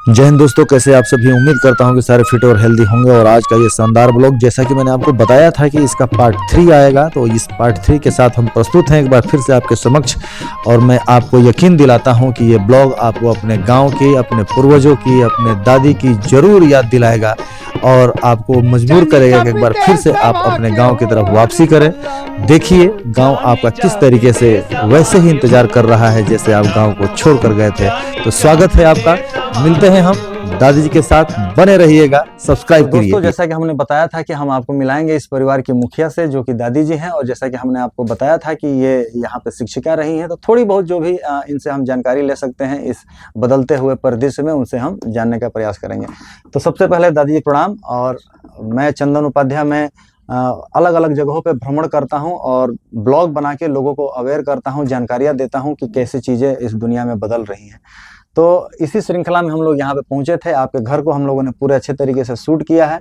जय हिंद दोस्तों, कैसे आप सभी। उम्मीद करता हूं कि सारे फिट और हेल्दी होंगे। और आज का ये शानदार ब्लॉग, जैसा कि मैंने आपको बताया था कि इसका पार्ट 3 आएगा, तो इस पार्ट 3 के साथ हम प्रस्तुत हैं एक बार फिर से आपके समक्ष। और मैं आपको यकीन दिलाता हूं कि ये ब्लॉग आपको अपने गांव की, अपने पूर्वजों की, अपने दादी की जरूर याद दिलाएगा और आपको मजबूर करेगा कि एक बार फिर से आप अपने गाँव की तरफ वापसी करें। देखिए गाँव आपका किस तरीके से वैसे ही इंतजार कर रहा है जैसे आप गाँव को छोड़ कर गए थे। तो स्वागत है आपका। मिलते हैं हम दादी जी के साथ, बने रहिएगा, सब्सक्राइब करिए। दोस्तों, जैसा कि हमने बताया था कि हम आपको मिलाएंगे इस परिवार की मुखिया से, जो कि दादी जी हैं। और जैसा कि हमने आपको बताया था कि ये यहाँ पे शिक्षिका रही हैं, तो थोड़ी बहुत जो भी इनसे हम जानकारी ले सकते हैं इस बदलते हुए परिदृश्य में, उनसे हम जानने का प्रयास करेंगे। तो सबसे पहले दादी जी प्रणाम। और मैं चंदन उपाध्याय, मैं अलग अलग जगहों पे भ्रमण करता हूं और ब्लॉग बना के लोगों को अवेयर करता हूं, जानकारियां देता हूं कि कैसी चीज़ें इस दुनिया में बदल रही हैं। तो इसी श्रृंखला में हम लोग यहाँ पे पहुंचे थे। आपके घर को हम लोगों ने पूरे अच्छे तरीके से शूट किया है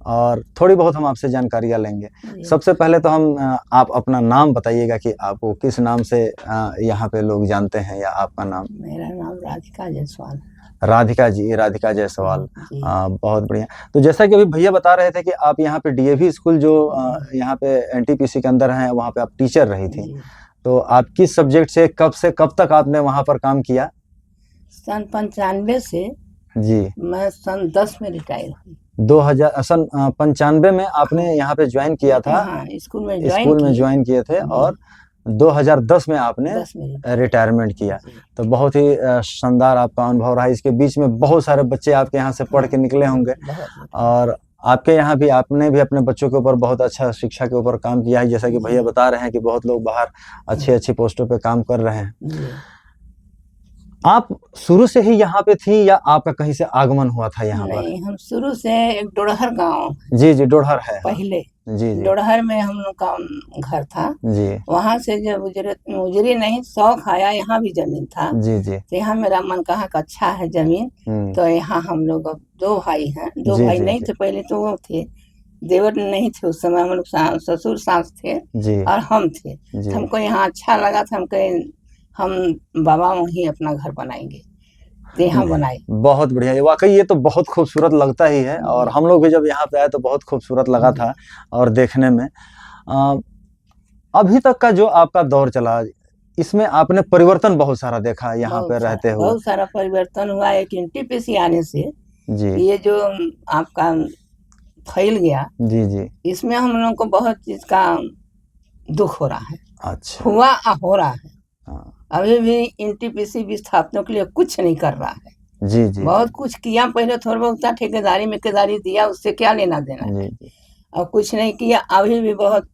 और थोड़ी बहुत हम आपसे जानकारियाँ लेंगे। सबसे पहले तो हम आप अपना नाम बताइएगा कि आपको किस नाम से यहाँ पे लोग जानते हैं, या आपका नाम? मेरा नाम राधिका जायसवाल। राधिका जी, राधिका जायसवाल। बहुत बढ़िया। तो जैसा कि अभी भैया बता रहे थे कि आप यहाँ पे डीएवी स्कूल जो यहाँ पे एनटीपीसी के अंदर है, वहाँ पे आप टीचर रही थी। तो आप किस सब्जेक्ट से कब तक आपने वहाँ पर काम किया? सन 95 से जी। मैं सन 10 में रिटायर हुई। 2000 सन 95 में आपने यहाँ पे ज्वाइन किया था? हाँ, स्कूल में ज्वाइन किए थे। और 2010 में आपने रिटायरमेंट किया। तो बहुत ही शानदार आपका अनुभव रहा। इसके बीच में बहुत सारे बच्चे आपके यहाँ से पढ़ के निकले होंगे, और आपके यहाँ भी आपने भी अपने बच्चों के ऊपर बहुत अच्छा शिक्षा के ऊपर काम किया है। जैसा कि भैया बता रहे हैं कि बहुत लोग बाहर अच्छी पोस्टों पे काम कर रहे हैं। आप शुरू से ही यहाँ पे थी या आपका कहीं से आगमन हुआ था यहाँ पर? नहीं, हम शुरू से एक डोड़हर गांव। जी जी, डोड़हर है पहले। जी जी, डोड़हर में हम लोग का घर था जी। वहाँ से जब उजरी नहीं, शौक आया, यहाँ भी जमीन था जी जी। तो यहाँ मेरा मन कहा कि अच्छा है जमीन, तो यहाँ हम लोग अब 2 भाई हैं। 2 भाई नहीं थे पहले, तो वो थे, देवर नहीं थे उस समय। हम लोग ससुर सास थे जी, और हम थे। हमको यहाँ अच्छा लगा था, हम बाबा वहीं अपना घर बनाएंगे, तो यहाँ बनाए। बहुत बढ़िया। वाकई ये तो बहुत खूबसूरत लगता ही है, और हम लोग भी जब यहाँ पे आए तो बहुत खूबसूरत लगा था। और देखने में अभी तक का जो आपका दौर चला, इसमें आपने परिवर्तन बहुत सारा देखा यहाँ पे रहते हुए। बहुत सारा परिवर्तन हुआ। एक एनटीपीसी आने से जी, ये जो आपका फैल गया जी जी, इसमें हम लोगों को बहुत चीज का दुख हो रहा है। अच्छा, हुआ हो रहा है। अभी भी एनटीपीसी विस्थापनों के लिए कुछ नहीं कर रहा है जी जी। बहुत कुछ किया पहले, थोड़ा बहुत ठेकेदारी में दिया, उससे क्या लेना देना है। और कुछ नहीं किया। अभी भी बहुत,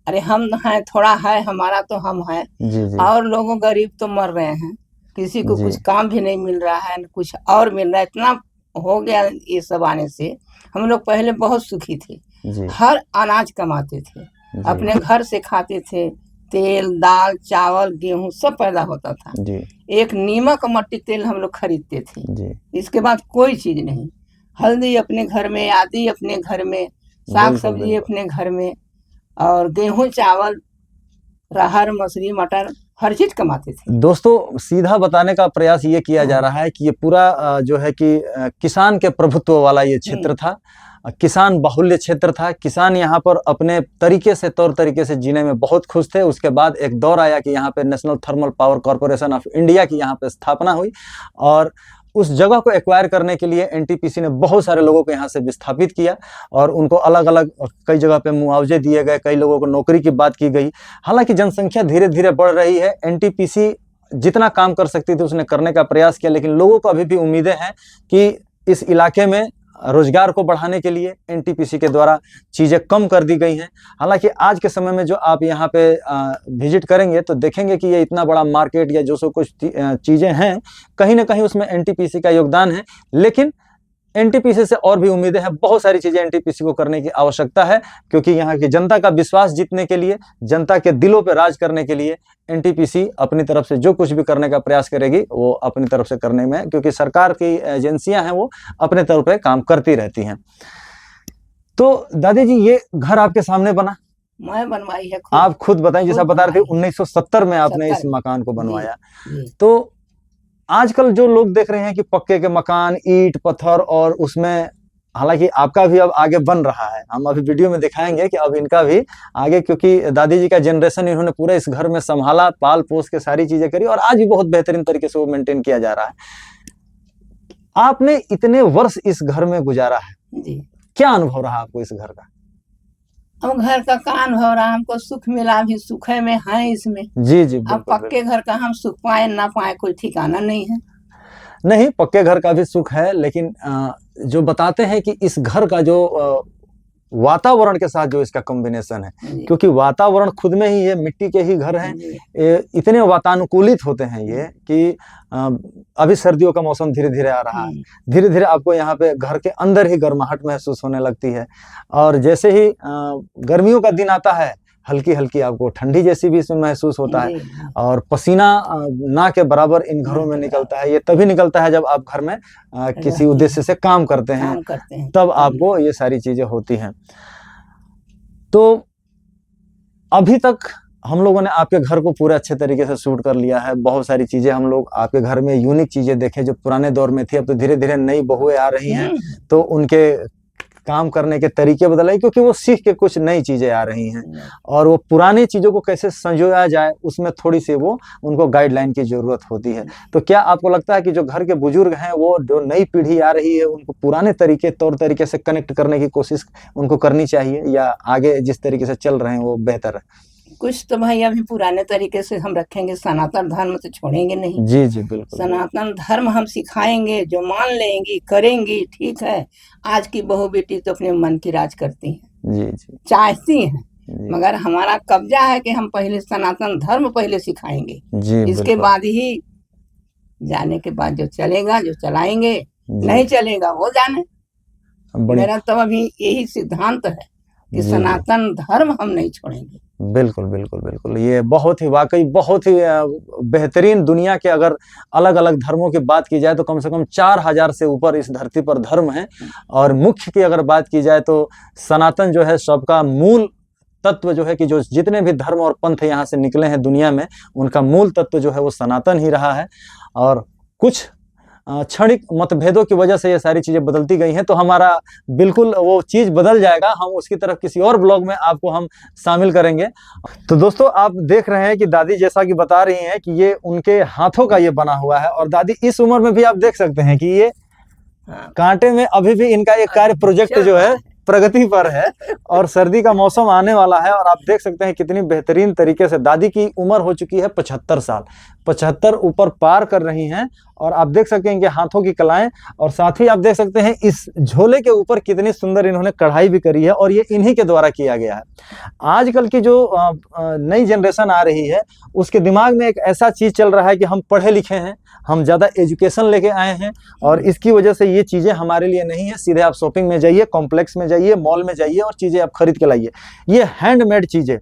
अरे हम हैं, थोड़ा है हमारा तो हम हैं जी जी। और लोगों गरीब तो मर रहे हैं, किसी को कुछ काम भी नहीं मिल रहा है, कुछ और मिल रहा है। इतना हो गया ये सब आने से। हम लोग पहले बहुत सुखी थे, हर अनाज कमाते थे, अपने घर से खाते थे। तेल, दाल, चावल, गेहूं सब पैदा होता था जी। एक नीमक मट्टी तेल हम लोग खरीदते थे जी। इसके बाद कोई चीज नहीं। हल्दी अपने घर में, आदि अपने घर में, साग सब्जी अपने घर में, और गेहूं, चावल, राहर, मसूरी, मटर, हर चीज कमाते थे। दोस्तों, सीधा बताने का प्रयास ये किया जा रहा है कि ये पूरा जो है कि किसान के प्रभुत्व वाला ये क्षेत्र था, किसान बाहुल्य क्षेत्र था। किसान यहाँ पर अपने तौर तरीके से जीने में बहुत खुश थे। उसके बाद एक दौर आया कि यहाँ पे national thermal power corporation of India की यहाँ पे स्थापना हुई, और उस जगह को एक्वायर करने के लिए एनटीपीसी ने बहुत सारे लोगों को यहाँ से विस्थापित किया, और उनको अलग अलग कई जगह पे मुआवजे दिए गए, कई लोगों को नौकरी की बात की गई। हालांकि जनसंख्या धीरे धीरे बढ़ रही है। एनटीपीसी जितना काम कर सकती थी उसने करने का प्रयास किया, लेकिन लोगों को अभी भी उम्मीदें हैं कि इस इलाके में रोजगार को बढ़ाने के लिए एनटीपीसी के द्वारा चीज़ें कम कर दी गई हैं। हालांकि आज के समय में जो आप यहाँ पे विजिट करेंगे तो देखेंगे कि ये इतना बड़ा मार्केट या जो सो कुछ चीज़ें हैं, कहीं ना कहीं उसमें एनटीपीसी का योगदान है। लेकिन एनटीपीसी से और भी उम्मीदें हैं। बहुत सारी चीज़ें एनटीपीसी को करने की आवश्यकता है, क्योंकि यहाँ की जनता का विश्वास जीतने के लिए, जनता के दिलों पर राज करने के लिए एनटीपीसी अपनी तरफ से जो कुछ भी करने का प्रयास करेगी वो अपनी तरफ से करने में, क्योंकि सरकार की एजेंसियां हैं वो अपने तौर पे काम करती रहती हैं। तो दादी जी, ये घर आपके सामने बना? मैं बनवाई है। आप खुद बताएं। जैसा बता रहे थे 1970 में आपने इस मकान को बनवाया, तो आजकल जो लोग देख रहे हैं कि पक्के के मकान, ईंट पत्थर, और उसमें हालांकि आपका भी अब आगे बन रहा है, हम अभी वीडियो में दिखाएंगे कि अब इनका भी आगे, क्योंकि दादी जी का जनरेशन इन्होंने पूरा इस घर में संभाला, पाल पोस के सारी चीजें करी, और आज भी बहुत बेहतरीन तरीके से वो मेंटेन किया जा रहा है। आपने इतने वर्ष इस घर में गुजारा है जी, क्या अनुभव रहा आपको इस घर का? अब घर का कान हो रहा, हमको सुख मिला, भी सुख में है इसमें। जी जी, अब पक्के घर का हम सुख पाए ना पाए कोई ठिकाना नहीं है। नहीं, पक्के घर का भी सुख है, लेकिन जो बताते हैं कि इस घर का जो वातावरण के साथ जो इसका कॉम्बिनेशन है, क्योंकि वातावरण खुद में ही ये मिट्टी के ही घर हैं, इतने वातानुकूलित होते हैं ये कि अभी सर्दियों का मौसम धीरे धीरे आ रहा है, धीरे धीरे आपको यहाँ पे घर के अंदर ही गर्माहट महसूस होने लगती है, और जैसे ही गर्मियों का दिन आता है हल्की हल्की आपको ठंडी जैसी भी इसमें महसूस होता है, और पसीना ना के बराबर इन घरों में निकलता है। ये तभी निकलता है जब आप घर में किसी उद्देश्य से काम करते हैं, तब आपको ये सारी चीजें होती हैं। तो अभी तक हम लोगों ने आपके घर को पूरे अच्छे तरीके से शूट कर लिया है, बहुत सारी चीजें हम लोग आपके घर में यूनिक चीजें देखे जो पुराने दौर में थी, अब तो धीरे धीरे नई बहुएं आ रही हैं, तो उनके काम करने के तरीके बदल रहे, क्योंकि वो सीख के कुछ नई चीजें आ रही हैं, और वो पुरानी चीजों को कैसे संजोया जाए उसमें थोड़ी सी वो उनको गाइडलाइन की जरूरत होती है। तो क्या आपको लगता है कि जो घर के बुजुर्ग हैं, वो जो नई पीढ़ी आ रही है, उनको पुराने तरीके तौर तरीके से कनेक्ट करने की कोशिश उनको करनी चाहिए, या आगे जिस तरीके से चल रहे हैं वो बेहतर है? कुछ तो भाई अभी पुराने तरीके से हम रखेंगे, सनातन धर्म तो छोड़ेंगे नहीं। जी जी बिल्कुल, सनातन धर्म हम सिखाएंगे, जो मान लेंगी करेंगी, ठीक है। आज की बहू बेटी तो अपने मन की राज करती हैं, जी जी चाहती हैं, मगर हमारा कब्जा है कि हम पहले सनातन धर्म पहले सिखाएंगे, इसके बाद ही जाने के बाद जो चलेगा, जो चलाएंगे, नहीं चलेगा वो जाने। मेरा तो अभी यही सिद्धांत है कि सनातन धर्म हम नहीं छोड़ेंगे। बिल्कुल बिल्कुल बिल्कुल, ये बहुत ही वाकई बहुत ही बेहतरीन, दुनिया के अगर अलग अलग धर्मों की बात की जाए तो कम से कम 4000 से ऊपर इस धरती पर धर्म है, और मुख्य की अगर बात की जाए तो सनातन जो है सबका मूल तत्व जो है, कि जो जितने भी धर्म और पंथ यहाँ से निकले हैं दुनिया में, उनका मूल तत्व जो है वो सनातन ही रहा है, और कुछ क्षणिक मतभेदों की वजह से ये सारी चीजें बदलती गई हैं, तो हमारा बिल्कुल वो चीज बदल जाएगा, हम उसकी तरफ किसी और ब्लॉग में आपको हम शामिल करेंगे। तो दोस्तों आप देख रहे हैं कि दादी जैसा कि बता रही हैं कि ये उनके हाथों का ये बना हुआ है, और दादी इस उम्र में भी आप देख सकते हैं कि ये कांटे में अभी भी इनका ये कार्य प्रोजेक्ट जो है प्रगति पर है, और सर्दी का मौसम आने वाला है, और आप देख सकते हैं कितनी बेहतरीन तरीके से दादी की उम्र हो चुकी है 75 साल, 75 ऊपर पार कर रही हैं, और आप देख सकते हैं कि हाथों की कलाएं, और साथ ही आप देख सकते हैं इस झोले के ऊपर कितनी सुंदर इन्होंने कढ़ाई भी करी है, और ये इन्हीं के द्वारा किया गया है। आजकल की जो नई जनरेशन आ रही है, उसके दिमाग में एक ऐसा चीज चल रहा है कि हम पढ़े लिखे हैं, हम ज्यादा एजुकेशन लेके आए हैं, और इसकी वजह से ये चीजें हमारे लिए नहीं है। सीधे आप शॉपिंग में जाइए, कॉम्प्लेक्स में जाइए, मॉल में जाइए, और चीजें आप खरीद के लाइए, ये हैंडमेड चीजें।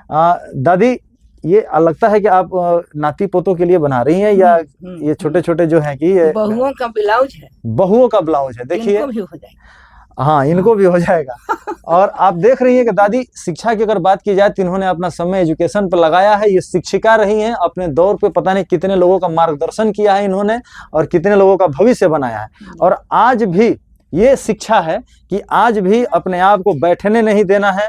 दादी ये लगता है कि आप नाती पोतों के लिए बना रही हैं, या ये छोटे छोटे जो हैं कि ये बहुओं का ब्लाउज है, बहुओं का ब्लाउज है, देखिए इनको भी हो जाएगा। हाँ, इनको भी हो जाएगा। और आप देख रही हैं कि दादी शिक्षा की अगर बात की जाए तो इन्होंने अपना समय एजुकेशन पर लगाया है, ये शिक्षिका रही हैं, अपने दौर पे पता नहीं कितने लोगों का मार्गदर्शन किया है इन्होंने, और कितने लोगों का भविष्य बनाया है, और आज भी ये शिक्षा है कि आज भी अपने आप को बैठने नहीं देना है,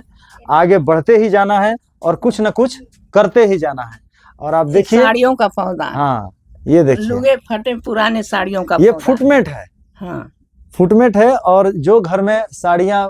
आगे बढ़ते ही जाना है, और कुछ न कुछ करते ही जाना है। और आप देखिए साड़ियों का पौधा, हाँ ये देखिए लुगे फटे पुराने साड़ियों का ये फुटमेट है, हाँ फुटमेट है, और जो घर में साड़ियाँ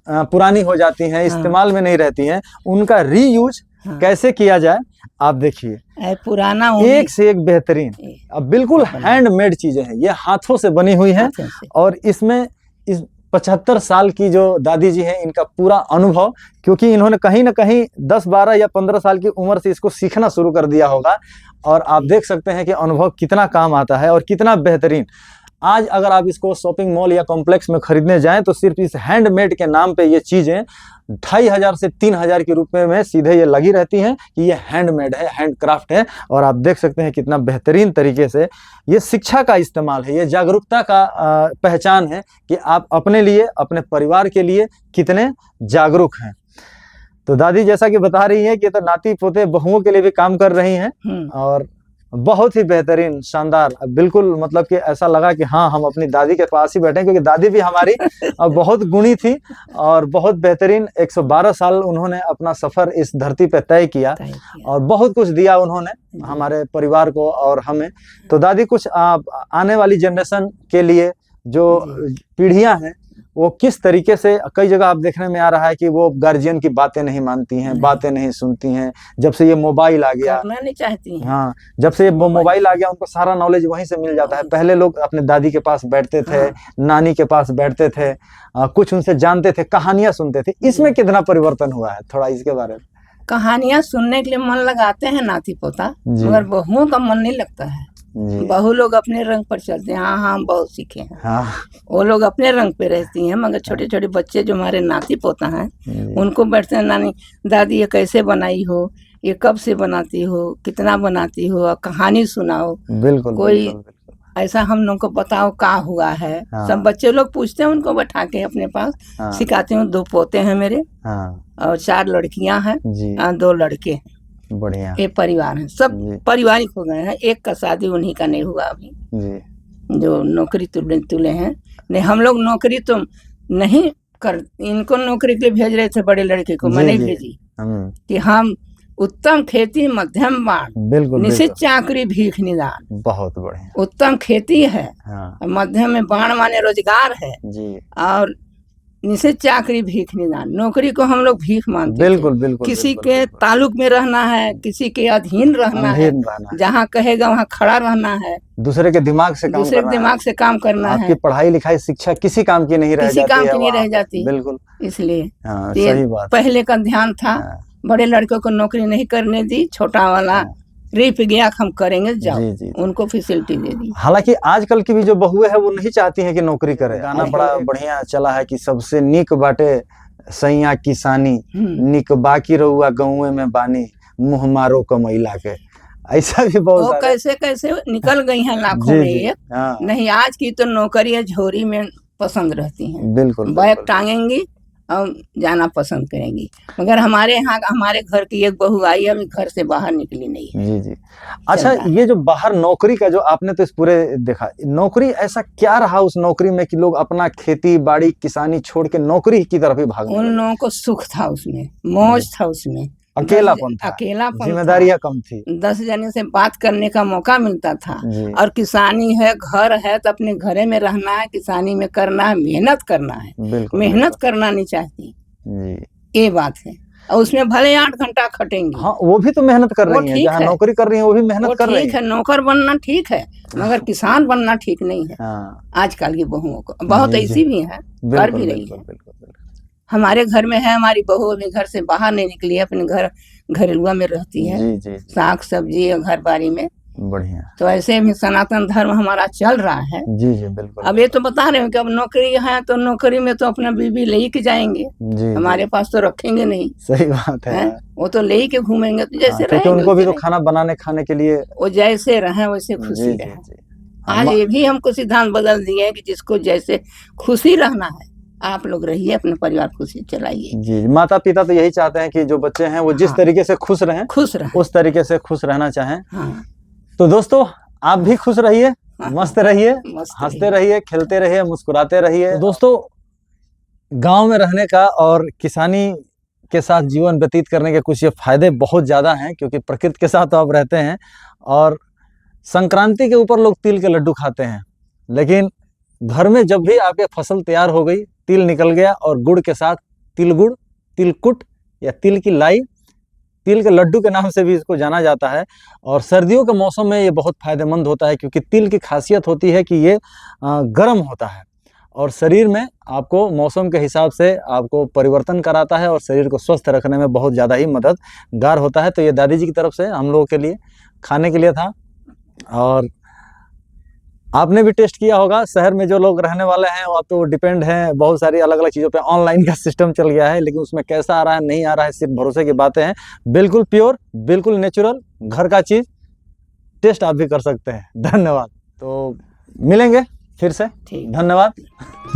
पुरानी हो जाती हैं, इस्तेमाल में नहीं रहती हैं, उनका रीयूज कैसे किया जाए आप देखिए, पुराना एक से एक बेहतरीन, अब बिल्कुल हैंडमेड चीजें हैं, ये हाथों से बनी हुई हैं, और इसमें इस 75 साल की जो दादी जी हैं, इनका पूरा अनुभव, क्योंकि इन्होंने कहीं ना कहीं 10, 12 या 15 साल की उम्र से इसको सीखना शुरू कर दिया होगा, और आप देख सकते हैं कि अनुभव कितना काम आता है और कितना बेहतरीन। आज अगर आप इसको शॉपिंग मॉल या कॉम्प्लेक्स में खरीदने जाएं तो सिर्फ इस हैंडमेड के नाम पे ये चीजें 2500 से 3000 के रुपए में सीधे ये लगी रहती हैं कि ये हैंडमेड है, हैंडक्राफ्ट है। और आप देख सकते हैं कितना बेहतरीन तरीके से ये शिक्षा का इस्तेमाल है, ये जागरूकता का पहचान है कि आप अपने लिए, अपने परिवार के लिए कितने जागरूक हैं। तो दादी जैसा कि बता रही है कि तो नाती पोते बहुओं के लिए भी काम कर रही हैं, और बहुत ही बेहतरीन, शानदार, बिल्कुल मतलब कि ऐसा लगा कि हाँ हम अपनी दादी के पास ही बैठे, क्योंकि दादी भी हमारी बहुत गुणी थी और बहुत बेहतरीन। 112 साल उन्होंने अपना सफर इस धरती पे तय किया और बहुत कुछ दिया उन्होंने हमारे परिवार को और हमें। तो दादी कुछ आने वाली जनरेशन के लिए जो पीढ़ियां हैं वो किस तरीके से, कई जगह आप देखने में आ रहा है कि वो गार्जियन की बातें नहीं मानती हैं, बातें नहीं सुनती हैं, जब से ये मोबाइल आ गया, करना नहीं चाहती हैं। हाँ, जब से ये मोबाइल आ गया उनको सारा नॉलेज वहीं से मिल जाता है। पहले लोग अपने दादी के पास बैठते थे, नानी के पास बैठते थे, कुछ उनसे जानते थे, कहानियां सुनते थे। इसमें कितना परिवर्तन हुआ है, थोड़ा इसके बारे में। कहानियां सुनने के लिए मन लगाते हैं नाती पोता, मगर बहुओं का मन नहीं लगता है। बहू लोग अपने रंग पर चलते हैं। हाँ हम बहुत सीखे हैं। हाँ। वो लोग अपने रंग पे रहती हैं, मगर छोटे छोटे बच्चे जो हमारे नाती पोता हैं उनको बैठते हैं, नानी दादी ये कैसे बनाई हो, ये कब से बनाती हो, कितना बनाती हो, और कहानी सुनाओ। बिल्कुल कोई बिल्कुल। ऐसा हम लोग को बताओ का हुआ है। सब बच्चे लोग पूछते हैं, उनको बैठा के अपने पास सिखाती हूँ। 2 पोते हैं मेरे और 4 लड़कियां हैं, 2 लड़के हैं। बढ़िया। ये परिवार है, सब पारिवारिक हो गए हैं। एक का शादी उन्हीं का नहीं हुआ अभी, जो नौकरी तुले हैं। नहीं हम लोग नौकरी तो नहीं कर, इनको नौकरी के लिए भेज रहे थे, बड़े लड़के को मैं नहीं भेजी कि हम उत्तम खेती मध्यम बाण, बिल्कुल निश्चित चाकरी भीख निदान। बहुत बढ़िया। उत्तम खेती है, मध्यम में बाण माने रोजगार है, और निश्चित चाकरी भीख निदान। नौकरी को हम लोग भीख मानते हैं। बिल्कुल बिल्कुल। किसी के ताल्लुक में रहना है, किसी के अधीन रहना है, जहाँ कहेगा वहाँ खड़ा रहना है, दूसरे के दिमाग से काम करना है। आपकी पढ़ाई लिखाई शिक्षा किसी काम की नहीं रह जाती। बिल्कुल। इसलिए सही बात। पहले का ध्यान था, बड़े लड़कों को नौकरी नहीं करने दी, छोटा वाला रिप गया हम करेंगे जाओ, उनको फैसिलिटी दे दी। हालांकि आजकल की भी जो बहुएं है वो नहीं चाहती हैं कि नौकरी करे। गाना बड़ा बढ़िया चला है कि सबसे निक बाटे सैया किसानी, निक बाकी रहुआ गाँव में बानी, मुँह मारो कमैला के। ऐसा भी बहुत कैसे कैसे निकल गई हैं लाखों में एक। नहीं आज की तो नौकरी झोरी में पसंद रहती हैं। बिल्कुल। बैग टांगेंगी और जाना पसंद करेंगी। मगर हमारे यहाँ हमारे घर की एक बहू आई, अभी घर से बाहर निकली नहीं है। जी। अच्छा, ये जो बाहर नौकरी का जो आपने तो इस पूरे देखा, नौकरी ऐसा क्या रहा उस नौकरी में कि लोग अपना खेती बाड़ी किसानी छोड़ के नौकरी की तरफ ही भाग? उन लोगों को सुख था उसमें, मौज था उसमें, अकेलापन, जिम्मेदारियां कम थी, 10 जने से बात करने का मौका मिलता था। और किसानी है, घर है तो अपने घरे में रहना है, किसानी में करना है, मेहनत करना है। मेहनत करना नहीं चाहती, ये बात है। और उसमें भले 8 घंटा खटेंगे। हाँ, वो भी तो मेहनत कर रही हैं, जहाँ नौकरी कर रही हैं वो भी मेहनत कर रही है। नौकर बनना ठीक है, मगर किसान बनना ठीक नहीं है। आजकल की बहुओं को बहुत ऐसी भी है, कर भी रही है। हमारे घर में है, हमारी बहू अभी घर से बाहर नहीं निकली है, अपने घरेलुआ में रहती है, साग सब्जी और घर बाड़ी में। बढ़िया। तो ऐसे भी सनातन धर्म हमारा चल रहा है। जी बिल्कुल। अब ये तो बता रहे हो कि अब नौकरी है तो नौकरी में तो अपना बीवी ले के जाएंगे, हमारे पास तो रखेंगे नहीं। सही बात है। वो तो ले के घूमेंगे, तो जैसे रहेंगे, उनको भी तो खाना बनाने खाने के लिए वो जैसे रहे वैसे खुशी रहे। आज ये भी हमको सिद्धांत बदल दिए कि जिसको जैसे खुशी रहना है आप लोग रहिए, अपने परिवार खुशी चलाइए। जी, माता पिता तो यही चाहते हैं कि जो बच्चे हैं वो जिस तरीके से खुश रहें उस तरीके से खुश रहना चाहें। तो दोस्तों आप भी खुश रहिए, मस्त रहिए, हंसते रहिए, खेलते रहिए, मुस्कुराते रहिए। तो दोस्तों गांव में रहने का और किसानी के साथ जीवन व्यतीत करने के कुछ ये फायदे बहुत ज़्यादा हैं, क्योंकि प्रकृति के साथ आप रहते हैं। और संक्रांति के ऊपर लोग तिल के लड्डू खाते हैं, लेकिन घर में जब भी आपके फसल तैयार हो गई, तिल निकल गया और गुड़ के साथ तिल गुड़, तिलकुट या तिल की लाई, तिल के लड्डू के नाम से भी इसको जाना जाता है। और सर्दियों के मौसम में ये बहुत फायदेमंद होता है, क्योंकि तिल की खासियत होती है कि ये गर्म होता है और शरीर में आपको मौसम के हिसाब से आपको परिवर्तन कराता है और शरीर को स्वस्थ रखने में बहुत ज़्यादा ही मददगार होता है। तो ये दादी जी की तरफ से हम लोगों के लिए खाने के लिए था, और आपने भी टेस्ट किया होगा। शहर में जो लोग रहने वाले हैं वो तो डिपेंड हैं बहुत सारी अलग अलग चीज़ों पे, ऑनलाइन का सिस्टम चल गया है, लेकिन उसमें कैसा आ रहा है नहीं आ रहा है सिर्फ भरोसे की बातें हैं। बिल्कुल प्योर, बिल्कुल नेचुरल, घर का चीज़ टेस्ट आप भी कर सकते हैं। धन्यवाद। तो मिलेंगे फिर से ठीक। धन्यवाद।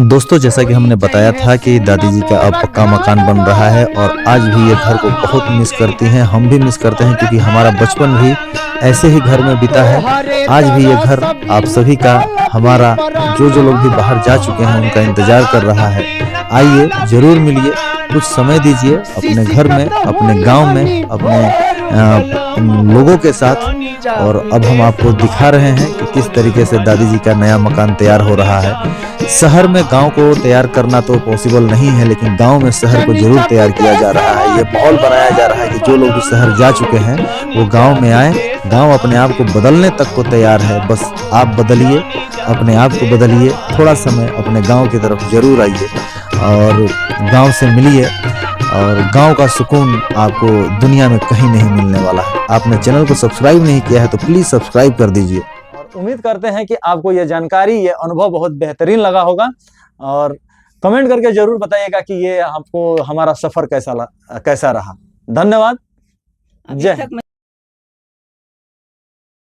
दोस्तों, जैसा कि हमने बताया था कि दादी जी का अब पक्का मकान बन रहा है और आज भी ये घर को बहुत मिस करती हैं, हम भी मिस करते हैं क्योंकि हमारा बचपन भी ऐसे ही घर में बीता है। आज भी ये घर आप सभी का, हमारा, जो लोग भी बाहर जा चुके हैं उनका इंतजार कर रहा है। आइए, जरूर मिलिए, कुछ समय दीजिए अपने घर में, अपने गांव में, अपने लोगों के साथ। और अब हम आपको दिखा रहे हैं कि किस तरीके से दादी जी का नया मकान तैयार हो रहा है। शहर में गांव को तैयार करना तो पॉसिबल नहीं है, लेकिन गांव में शहर को जरूर तैयार किया जा रहा है। ये माहौल बनाया जा रहा है कि जो लोग भी शहर जा चुके हैं वो गांव में आए। गांव अपने आप को बदलने तक को तैयार है, बस आप बदलिए, अपने आप को बदलिए, थोड़ा समय अपने गांव की तरफ जरूर आइए और गांव से मिलिए। और गांव का सुकून आपको दुनिया में कहीं नहीं मिलने वाला है। आपने चैनल को सब्सक्राइब नहीं किया है तो प्लीज सब्सक्राइब कर दीजिए। और उम्मीद करते हैं कि आपको ये जानकारी, ये अनुभव बहुत बेहतरीन लगा होगा और कमेंट करके जरूर बताइएगा कि ये आपको हमारा सफर कैसा रहा। धन्यवाद। जय हिंद।